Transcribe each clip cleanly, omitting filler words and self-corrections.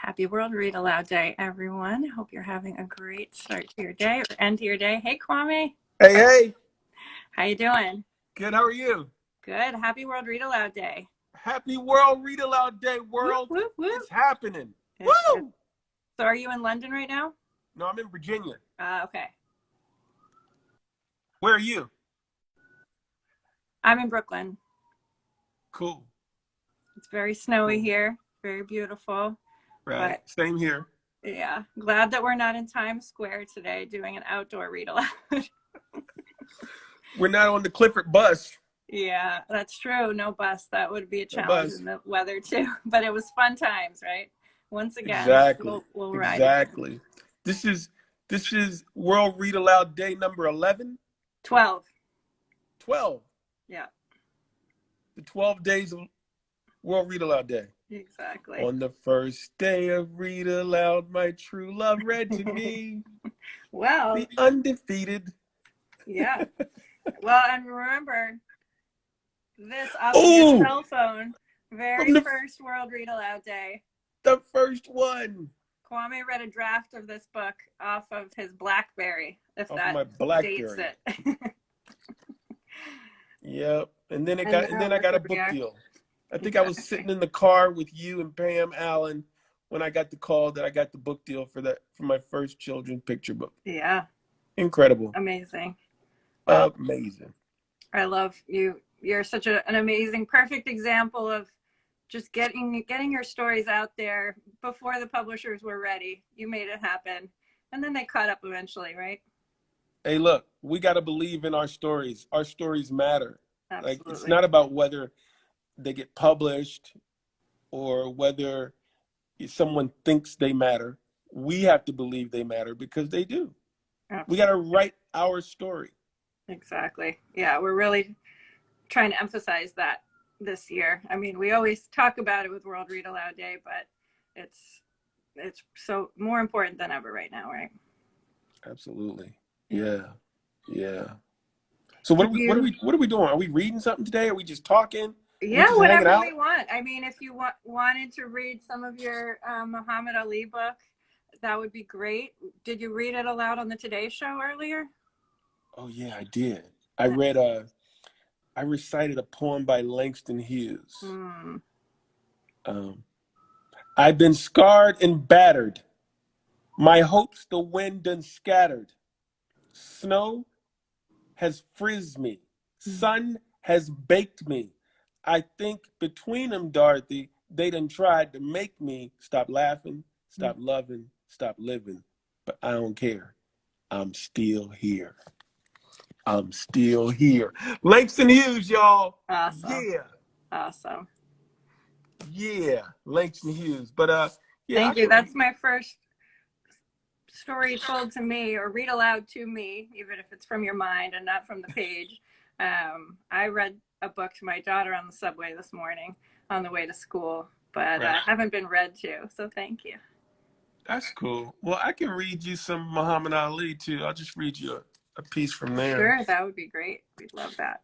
Happy World Read Aloud Day, everyone. Hope you're having a great start to your day or end to your day. Hey, Kwame. Hey, hey. How you doing? Good. How are you? Good. Happy World Read Aloud Day. Happy World Read Aloud Day, world. Whoop, whoop, whoop. It's happening. Woo! So are you in London right now? No, I'm in Virginia. Okay. Where are you? I'm in Brooklyn. Cool. It's very snowy here. Very beautiful. Right. But, same here. Yeah. Glad that we're not in Times Square today doing an outdoor read aloud. We're not on the Clifford bus. Yeah, that's true. No bus. That would be a challenge in the weather too. But it was fun times, right? Once again, exactly. We'll ride. Exactly. This is World Read Aloud Day number 11? 12. 12. Yeah. The 12 days of World Read Aloud Day. Exactly. On the first day of Read Aloud, my true love read to me. Well. The undefeated. Yeah. Well, and remember this off of your cell phone. First World Read Aloud Day. The first one. Kwame read a draft of this book off of his BlackBerry, if off that my BlackBerry. dates it. Yep. And then I got a book deal. I think I was sitting in the car with you and Pam Allen when I got the call that I got the book deal for my first children's picture book. Yeah. Incredible. Amazing. Well, amazing. I love you. You're such an amazing, perfect example of just getting your stories out there before the publishers were ready. You made it happen. And then they caught up eventually, right? Hey, look, we got to believe in our stories. Our stories matter. Absolutely. Like, it's not about whether they get published or whether someone thinks they matter. We have to believe they matter because they do. Absolutely. We got to write our story. Exactly. Yeah, we're really trying to emphasize that this year. I mean, we always talk about it with World Read Aloud Day, but it's so more important than ever right now, right? Absolutely. Yeah. So what are we doing? Are we reading something today? Are we just talking? Yeah, just whatever we want. I mean, if you wanted to read some of your Muhammad Ali book, that would be great. Did you read it aloud on the Today Show earlier? Oh yeah, I did. I recited a poem by Langston Hughes. I've been scarred and battered. My hopes the wind done scattered. Snow has frizzed me. Sun has baked me. I think between them, Dorothy, they done tried to make me stop laughing, stop loving, stop living. But I don't care. I'm still here. I'm still here. Langston Hughes, y'all. Awesome. Yeah. Awesome. Yeah, Langston Hughes. But yeah. Thank you. That's my first story told to me or read aloud to me, even if it's from your mind and not from the page. I read a book to my daughter on the subway this morning on the way to school, but I haven't been read to, so thank you. That's cool. Well, I can read you some Muhammad Ali too. I'll just read you a piece from there. Sure, that would be great. We'd love that.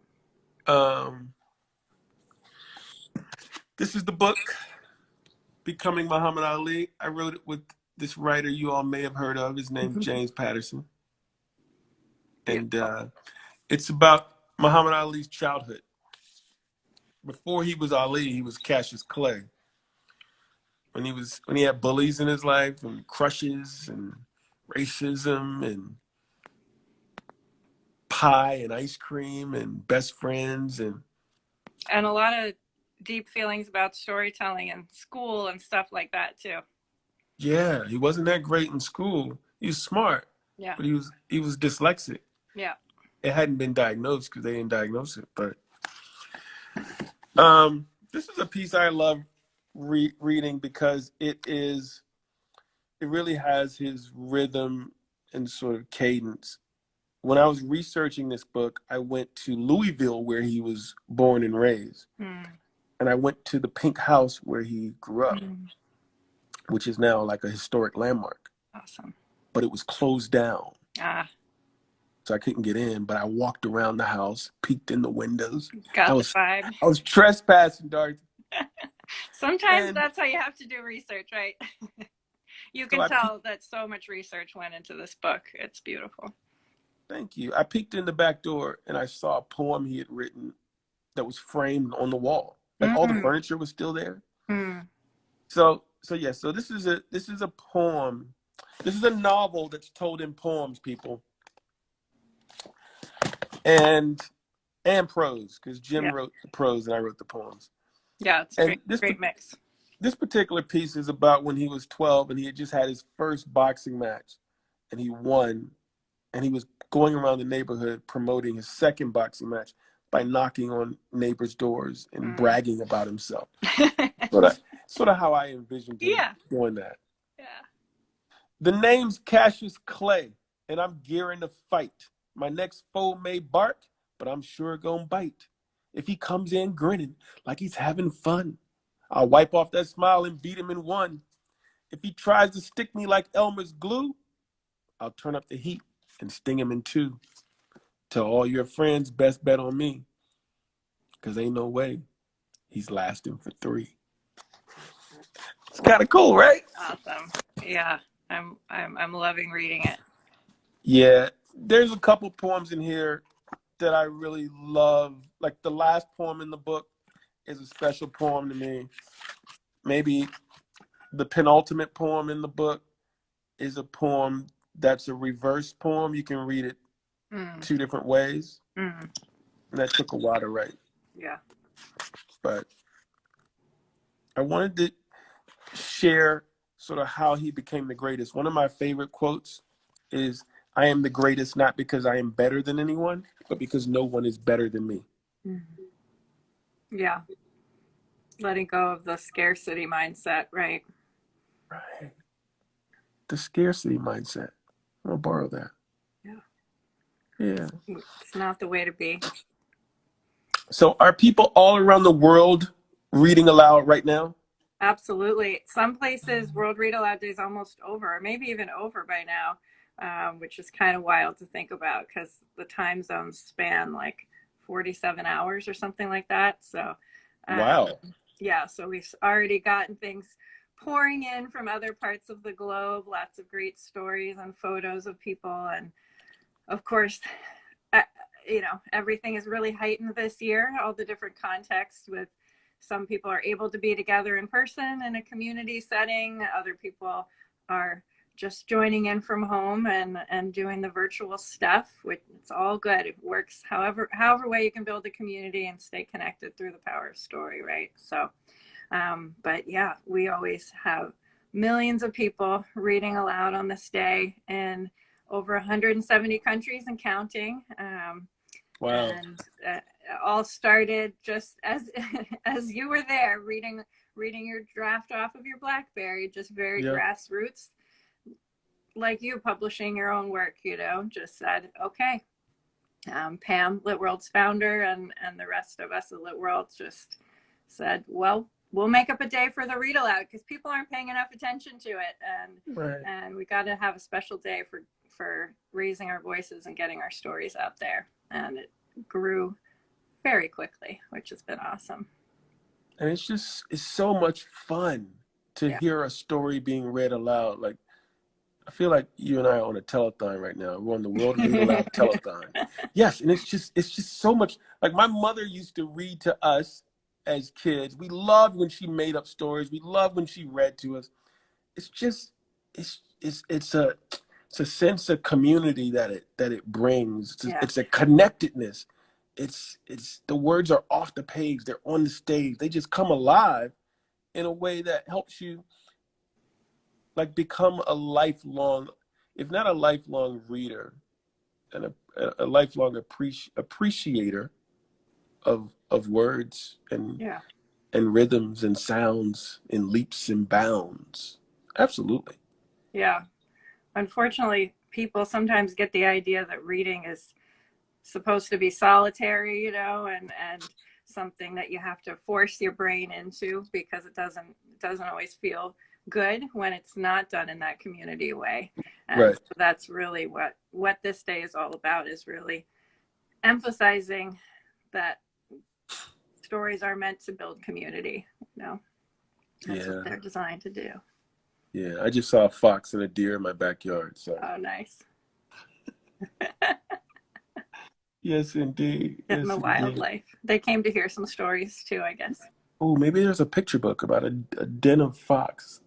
This is the book, Becoming Muhammad Ali. I wrote it with this writer you all may have heard of. His name's James Patterson. And it's about Muhammad Ali's childhood. Before he was Ali, he was Cassius Clay. When he had bullies in his life and crushes and racism and pie and ice cream and best friends and a lot of deep feelings about storytelling and school and stuff like that too. Yeah, he wasn't that great in school. He was smart. Yeah. But he was dyslexic. Yeah. It hadn't been diagnosed because they didn't diagnose it. But this is a piece I love reading because it really has his rhythm and sort of cadence. When I was researching this book, I went to Louisville, where he was born and raised. And I went to the Pink House where he grew up, which is now like a historic landmark. Awesome. But it was closed down. So I couldn't get in, but I walked around the house, peeked in the windows. Got the vibe. I was trespassing, Dorothy. Sometimes that's how you have to do research, right? You So can tell that so much research went into this book. It's beautiful. thank you. I peeked in the back door and I saw a poem he had written that was framed on the wall. Like all the Mm, furniture was still there. mm, So yeah, so this is a poem. This is a novel that's told in poems, people. And prose, because yeah, Jim wrote the prose and I wrote the poems. yeah, it's And great, great mix. this particular piece is about when he was 12 and he had just had his first boxing match and he won, and he was going around the neighborhood promoting his second boxing match by knocking on neighbors' doors and Mm. bragging about himself. Sort of how I envisioned him Yeah, doing that. yeah. The name's Cassius Clay, and I'm gearing to fight. My next foe may bark, but I'm sure gonna bite. If he comes in grinning like he's having fun, I'll wipe off that smile and beat him in one. If he tries to stick me like Elmer's glue, I'll turn up the heat and sting him in two. Tell all your friends, best bet on me, because ain't no way he's lasting for three. It's kind of cool, right? Awesome. Yeah, I'm loving reading it. Yeah, there's a couple poems in here that I really love. Like the last poem in the book is a special poem to me. Maybe the penultimate poem in the book is a poem that's a reverse poem. You can read it Mm, two different ways. mm, And that took a while to write. yeah. But I wanted to share sort of how he became the greatest. One of my favorite quotes is, I am the greatest not because I am better than anyone, but because no one is better than me. Mm. Yeah. Letting go of the scarcity mindset, right? Right. The scarcity mindset. I'm going to borrow that. Yeah. Yeah. It's not the way to be. So are people all around the world reading aloud right now? Absolutely. Some places World Read Aloud Day is almost over, or maybe even over by now, which is kind of wild to think about because the time zones span like 47 hours or something like that. So, Wow. yeah, so we've already gotten things pouring in from other parts of the globe, lots of great stories and photos of people. And of course, uh, everything is really heightened this year, all the different contexts with some people are able to be together in person in a community setting. Other people are just joining in from home and doing the virtual stuff, which it's all good. It works however way you can build a community and stay connected through the power of story, right? So, but yeah, we always have millions of people reading aloud on this day in over 170 countries and counting. Wow. And all started just as as you were there reading your draft off of your BlackBerry, just very Yep. grassroots, like you publishing your own work. Just said, okay, Pam, Lit World's founder, and the rest of us at Lit World just said, well, we'll make up a day for the read aloud because people aren't paying enough attention to it, Right. and we got to have a special day for raising our voices and getting our stories out there. And it grew very quickly, which has been awesome. And it's so much fun to Yeah. hear a story being read aloud. Like, I feel like you and I are on a telethon right now. We're on the World Read Aloud telethon. Yes, and it's just so much. Like my mother used to read to us as kids. We loved when she made up stories. We loved when she read to us. It's just it's a sense of community that it brings. Yeah. It's a connectedness. It's the words are off the page. They're on the stage. They just come alive in a way that helps you like become a lifelong, if not a lifelong reader, and a lifelong appreciator of words Yeah. and rhythms and sounds and leaps and bounds. Absolutely. Yeah. Unfortunately, people sometimes get the idea that reading is supposed to be solitary, and something that you have to force your brain into because it doesn't always feel good when it's not done in that community way. And Right. so that's really what this day is all about, is really emphasizing that stories are meant to build community. That's what Yeah. they're designed to do. Yeah, I just saw a fox and a deer in my backyard. So Oh, nice. yes, indeed. Getting the Yes, indeed. wildlife. They came to hear some stories too, I guess. Oh, maybe there's a picture book about a den of foxes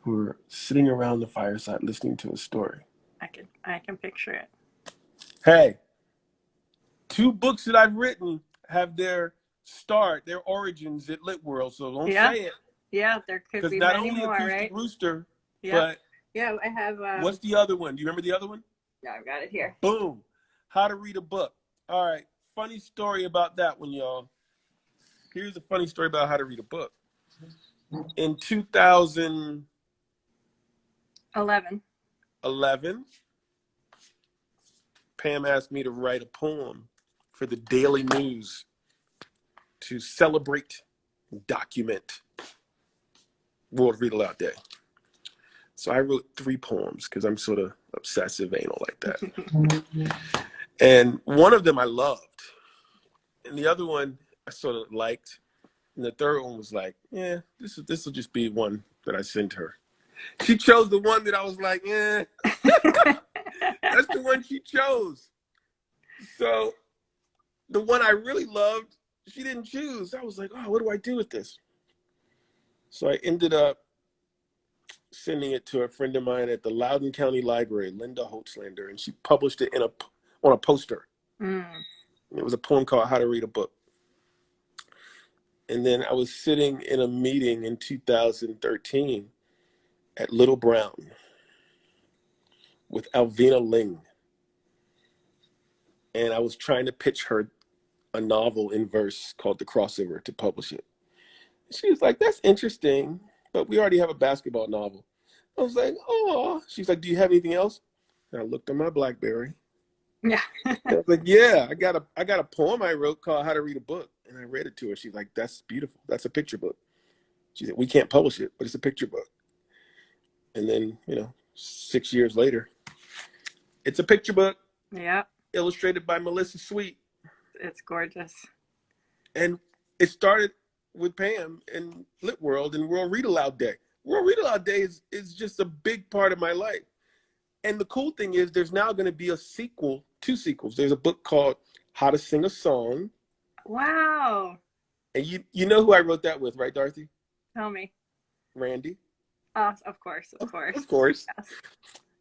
who are sitting around the fireside listening to a story. I can picture it. Hey, two books that I've written have their origins at Lit World, so don't Yeah. say it. Yeah, there could Because be not many only more, Acoustic right? Rooster, Yep. but Yeah, I have what's the other one? Do you remember the other one? yeah, I've got it here. Boom. How to Read a Book. All right. Funny story about that one, y'all. Here's a funny story about how to read a book. In 2011, 11. Pam asked me to write a poem for the Daily News to celebrate and document World Read Aloud Day. So I wrote 3 poems because I'm sort of obsessive anal like that. And one of them I loved. And the other one I sort of liked. And the third one was like, yeah, this will just be one that I sent her. She chose the one that I was like, yeah, that's the one she chose. So the one I really loved, she didn't choose. I was like, oh, what do I do with this? So I ended up sending it to a friend of mine at the Loudoun County Library, Linda Holtzlander, and she published it on a poster. Mm. It was a poem called How to Read a Book. And then I was sitting in a meeting in 2013 at Little Brown with Alvina Ling. And I was trying to pitch her a novel in verse called The Crossover to publish it. She was like, that's interesting, but we already have a basketball novel. I was like, oh. She's like, do you have anything else? And I looked on my BlackBerry. Yeah. I was like, yeah, I got a poem I wrote called How to Read a Book. And I read it to her. She's like, that's beautiful. That's a picture book. She said, we can't publish it, but it's a picture book. And then, 6 years later, it's a picture book. Yeah. Illustrated by Melissa Sweet. It's gorgeous. And it started with Pam in Lit World and World Read Aloud Day. World Read Aloud Day is just a big part of my life. And the cool thing is there's now going to be two sequels. There's a book called How to Sing a Song. Wow. And you know who I wrote that with, right, Dorothy? Tell me. Randy. Of course. Of course. Yes.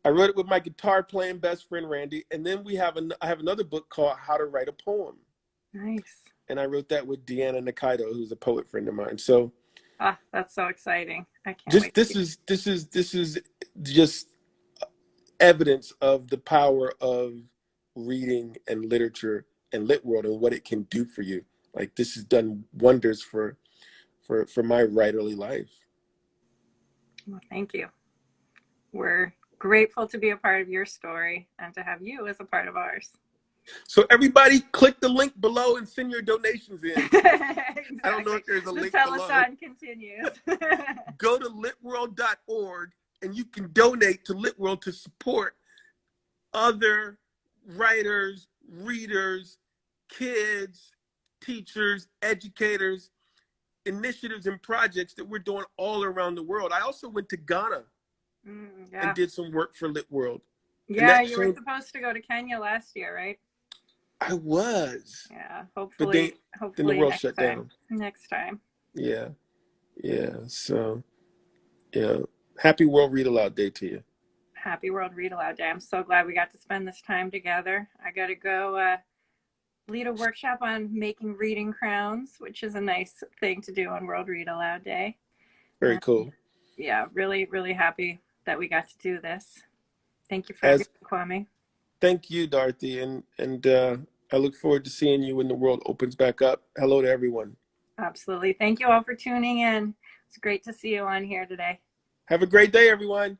I wrote it with my guitar playing best friend, Randy. And then I have another book called How to Write a Poem. Nice. And I wrote that with Deanna Nakaido, who's a poet friend of mine. So that's so exciting. I can't wait. This is just evidence of the power of reading and literature and Lit World and what it can do for you. Like this has done wonders for my writerly life. Well, thank you. We're grateful to be a part of your story and to have you as a part of ours. So everybody click the link below and send your donations in. Exactly. I don't know if there's a link below. The below. telethon continues. Go to litworld.org and you can donate to Lit World to support other writers, readers, kids, teachers, educators, initiatives and projects that we're doing all around the world. I also went to Ghana and did some work for Lit World. Yeah, you were supposed to go to Kenya last year, right? I was. Yeah, hopefully then the world shut down. Next time. Yeah. So, happy World Read Aloud Day to you. Happy World Read Aloud Day. I'm so glad we got to spend this time together. I got to go lead a workshop on making reading crowns, which is a nice thing to do on World Read Aloud Day. Very cool. Yeah, really, really happy that we got to do this. Thank you for everything, Kwame. Thank you, Dorothy, and I look forward to seeing you when the world opens back up. Hello to everyone. Absolutely. Thank you all for tuning in. It's great to see you on here today. Have a great day, everyone.